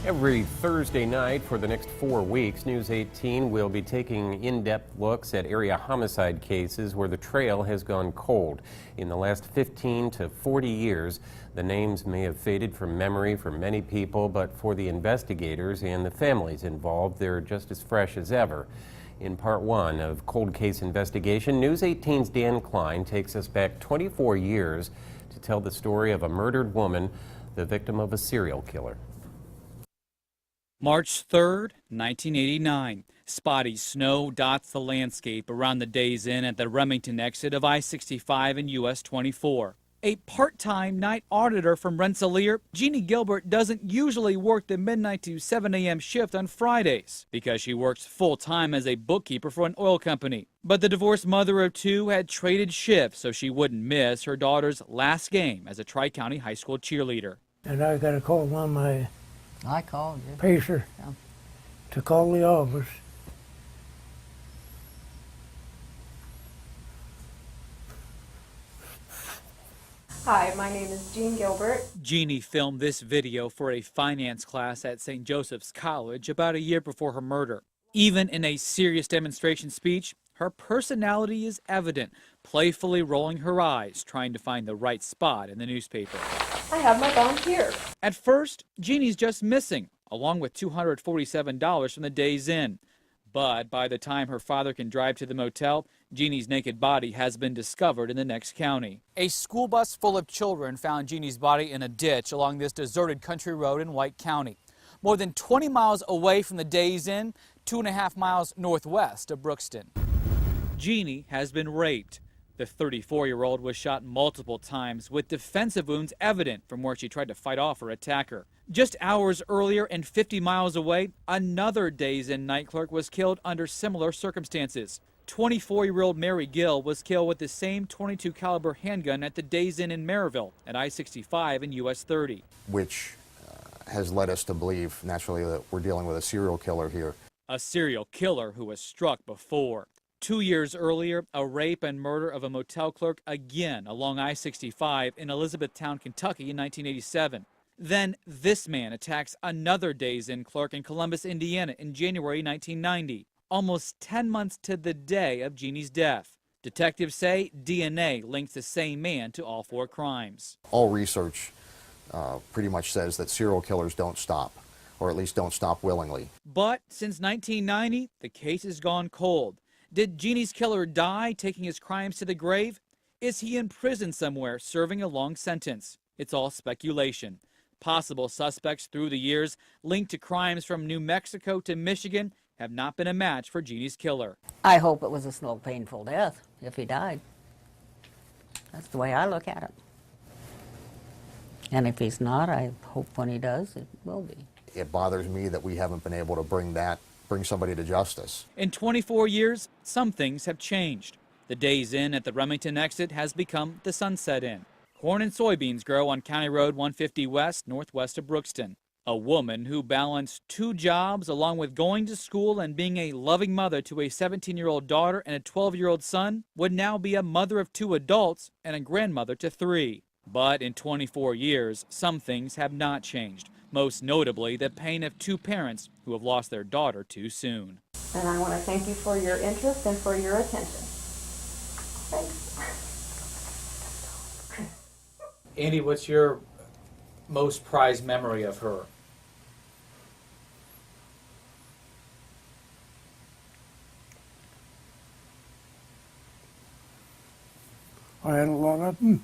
Every Thursday night for the next 4 weeks, News 18 will be taking in-depth looks at area homicide cases where the trail has gone cold. In the last 15 to 40 years, the names may have faded from memory for many people, but for the investigators and the families involved, they're just as fresh as ever. In part one of Cold Case Investigation, News 18's Dan Klein takes us back 24 years to tell the story of a murdered woman, the victim of a serial killer. March 3rd, 1989. Spotty snow dots the landscape around the Days Inn at the Remington exit of I-65 and US 24. A part-time night auditor from Rensselaer, Jeannie Gilbert doesn't usually work the midnight to 7 a.m. shift on Fridays because she works full-time as a bookkeeper for an oil company. But the divorced mother of two had traded shifts so she wouldn't miss her daughter's last game as a Tri-County high school cheerleader. And I got a call on my I called you. pacer to call the office. Hi, my name is Jean Gilbert. Jeannie filmed this video for a finance class at St. Joseph's College about a year before her murder. Even in a serious demonstration speech, her personality is evident, playfully rolling her eyes, trying to find the right spot in the newspaper. I have my bond here. At first, Jeannie's just missing, along with $247 from the Days Inn. But by the time her father can drive to the motel, Jeannie's naked body has been discovered in the next county. A school bus full of children found Jeannie's body in a ditch along this deserted country road in White County. More than 20 miles away from the Days Inn, 2.5 miles northwest of Brookston. Jeannie has been raped. The 34-year-old was shot multiple times with defensive wounds evident from where she tried to fight off her attacker. Just hours earlier and 50 miles away, another Days Inn night clerk was killed under similar circumstances. 24-year-old Mary Gill was killed with the same .22 caliber handgun at the Days Inn in Maryville at I-65 and US 30. Which has led us to believe, naturally, that we're dealing with a serial killer here. A serial killer who was struck before. 2 years earlier, a rape and murder of a motel clerk again along I-65 in Elizabethtown, Kentucky in 1987. Then this man attacks another Days Inn clerk in Columbus, Indiana in January 1990, almost 10 months to the day of Jeannie's death. Detectives say DNA links the same man to all four crimes. All research pretty much says that serial killers don't stop, or at least don't stop willingly. But since 1990, the case has gone cold. Did Jeannie's killer die taking his crimes to the grave? Is he in prison somewhere serving a long sentence? It's all speculation. Possible suspects through the years linked to crimes from New Mexico to Michigan have not been a match for Jeannie's killer. I hope it was a slow, painful death if he died. That's the way I look at it. And if he's not, I hope when he does, it will be. It bothers me that we haven't been able to bring somebody to justice. In 24 years, some things have changed. The Days Inn at the Remington exit has become the Sunset Inn. Corn and soybeans grow on County Road 150 West, northwest of Brookston. A woman who balanced two jobs along with going to school and being a loving mother to a 17-year-old daughter and a 12-year-old son would now be a mother of two adults and a grandmother to three. But in 24 years, some things have not changed. Most notably, the pain of two parents who have lost their daughter too soon. And I want to thank you for your interest and for your attention. Thanks. Andy, what's your most prized memory of her? I had a lot of them.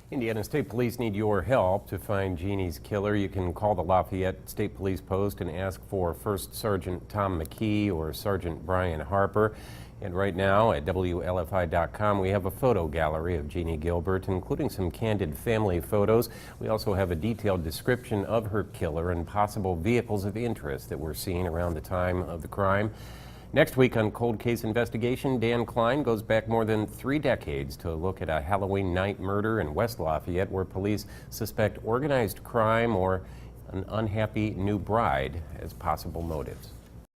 Indiana State Police need your help to find Jeannie's killer. You can call the Lafayette State Police Post and ask for First Sergeant Tom McKee or Sergeant Brian Harper. And right now at WLFI.com we have a photo gallery of Jeannie Gilbert, including some candid family photos. We also have a detailed description of her killer and possible vehicles of interest that were seen around the time of the crime. Next week on Cold Case Investigation, Dan Klein goes back more than 3 decades to look at a Halloween night murder in West Lafayette where police suspect organized crime or an unhappy new bride as possible motives.